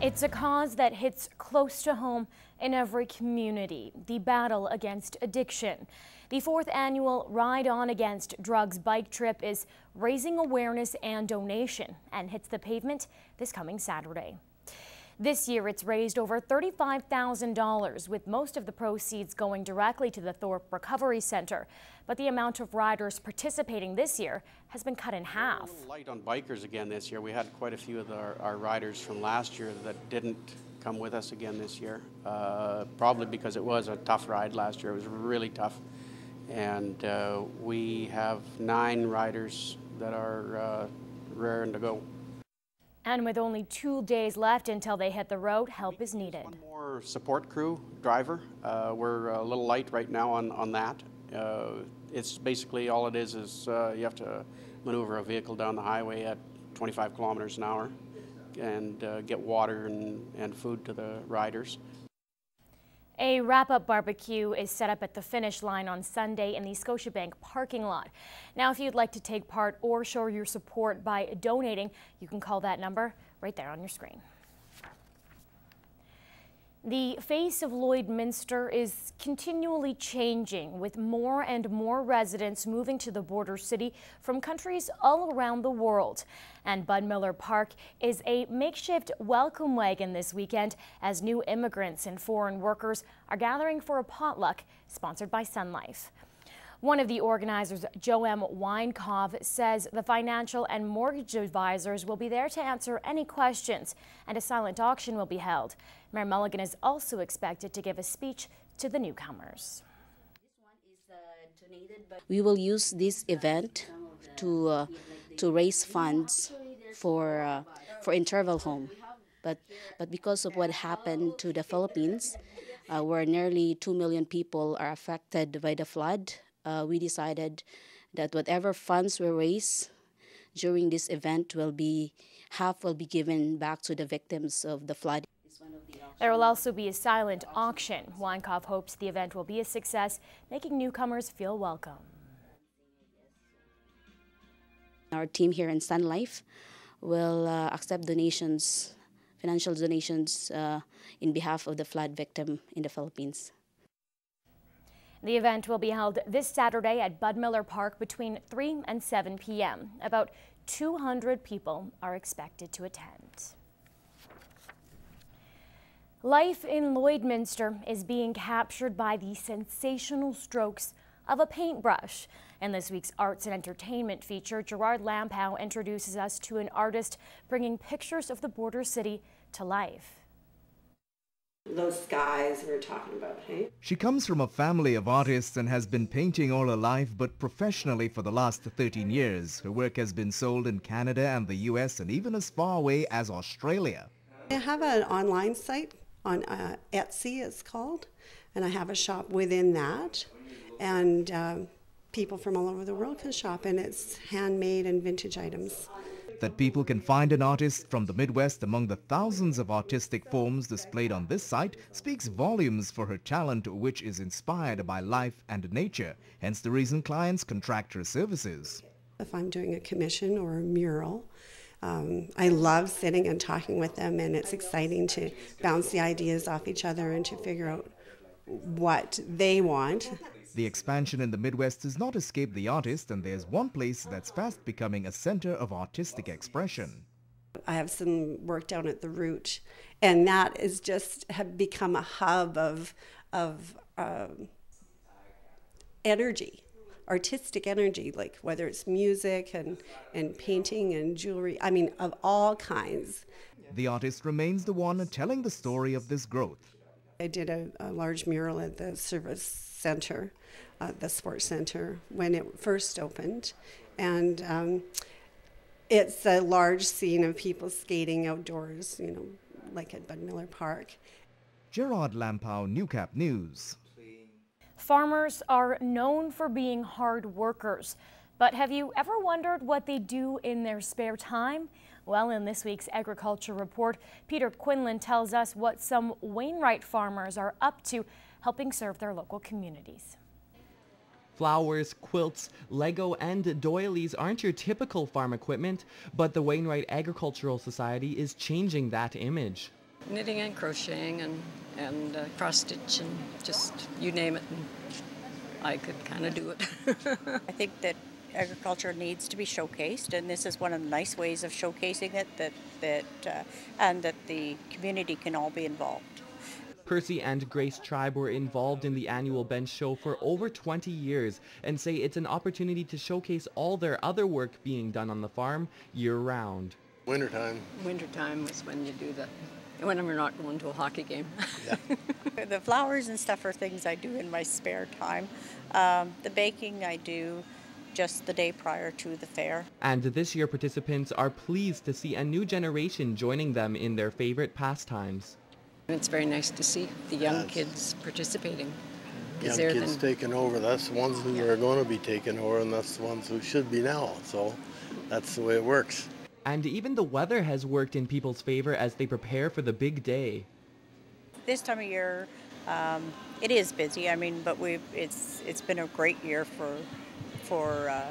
It's a cause that hits close to home in every community, the battle against addiction. The 4th annual Ride On Against Drugs bike trip is raising awareness and donation and hits the pavement this coming Saturday. This year, it's raised over $35,000, with most of the proceeds going directly to the Thorpe Recovery Center. But the amount of riders participating this year has been cut in half. We're a little light on bikers again this year. We had quite a few of our riders from last year that didn't come with us again this year, probably because it was a tough ride last year. It was really tough. And we have 9 riders that are raring to go. And with only 2 days left until they hit the road, help is needed. One more support crew driver. We're a little light right now on that. It's basically all it is you have to maneuver a vehicle down the highway at 25 kilometers an hour and get water and food to the riders. A wrap-up barbecue is set up at the finish line on Sunday in the Scotiabank parking lot. Now, if you'd like to take part or show your support by donating, you can call that number right there on your screen. The face of Lloydminster is continually changing, with more and more residents moving to the border city from countries all around the world. And Bud Miller Park is a makeshift welcome wagon this weekend as new immigrants and foreign workers are gathering for a potluck sponsored by Sun Life. One of the organizers, Joem Weinkov, says the financial and mortgage advisors will be there to answer any questions, and a silent auction will be held. Mayor Mulligan is also expected to give a speech to the newcomers. We will use this event to raise funds for interval home, but because of what happened to the Philippines, where nearly 2 million people are affected by the flood, we decided that whatever funds we raise during this event half will be given back to the victims of the flood. There will also be a silent auction. Weinkov hopes the event will be a success, making newcomers feel welcome. Our team here in Sun Life will accept donations, financial donations, in behalf of the flood victim in the Philippines. The event will be held this Saturday at Bud Miller Park between 3 and 7 p.m. About 200 people are expected to attend. Life in Lloydminster is being captured by the sensational strokes of a paintbrush. In this week's Arts and Entertainment feature, Gerard Lampow introduces us to an artist bringing pictures of the border city to life. Those skies we're talking about, hey? She comes from a family of artists and has been painting all her life, but professionally for the last 13 years. Her work has been sold in Canada and the US and even as far away as Australia. I have an online site on Etsy, it's called, and I have a shop within that, and people from all over the world can shop, and it's handmade and vintage items. That people can find an artist from the Midwest among the thousands of artistic forms displayed on this site speaks volumes for her talent, which is inspired by life and nature, hence the reason clients contract her services. If I'm doing a commission or a mural, I love sitting and talking with them, and it's exciting to bounce the ideas off each other and to figure out what they want. The expansion in the Midwest has not escaped the artist, and there's one place that's fast becoming a center of artistic expression. I have some work down at the Root, and that is just have become a hub of energy, artistic energy, like whether it's music and painting and jewelry, I mean, of all kinds. The artist remains the one telling the story of this growth. I did a large mural at the service center, the sports center, when it first opened. And it's a large scene of people skating outdoors, you know, like at Bud Miller Park. Gerard Lampow, Newcap News. Farmers are known for being hard workers, but have you ever wondered what they do in their spare time? Well, in this week's Agriculture Report, Peter Quinlan tells us what some Wainwright farmers are up to, helping serve their local communities. Flowers, quilts, Lego, and doilies aren't your typical farm equipment, but the Wainwright Agricultural Society is changing that image. Knitting and crocheting and cross stitch and just you name it, and I could kind of do it. I think that agriculture needs to be showcased, and this is one of the nice ways of showcasing it, and that the community can all be involved. Percy and Grace Tribe were involved in the annual bench show for over 20 years and say it's an opportunity to showcase all their other work being done on the farm year-round. Wintertime. Wintertime is when you do that, when we're not going to a hockey game. Yeah. The flowers and stuff are things I do in my spare time. The baking I do just the day prior to the fair. And this year participants are pleased to see a new generation joining them in their favorite pastimes. It's very nice to see the young kids participating. Young kids taking over. That's the ones who are going to be taking over, and that's the ones who should be now. So that's the way it works. And even the weather has worked in people's favor as they prepare for the big day. This time of year, it is busy. I mean, but it's been a great year for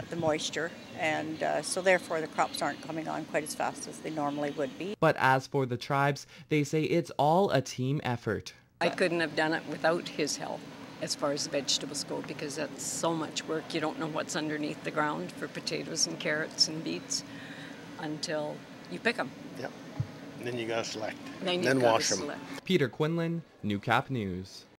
the moisture, and so therefore the crops aren't coming on quite as fast as they normally would be. But as for the tribes, they say it's all a team effort. I couldn't have done it without his help as far as the vegetables go, because that's so much work. You don't know what's underneath the ground for potatoes and carrots and beets until you pick them. Yep. And then you got to select. Then wash them. Select. Peter Quinlan, Newcap News.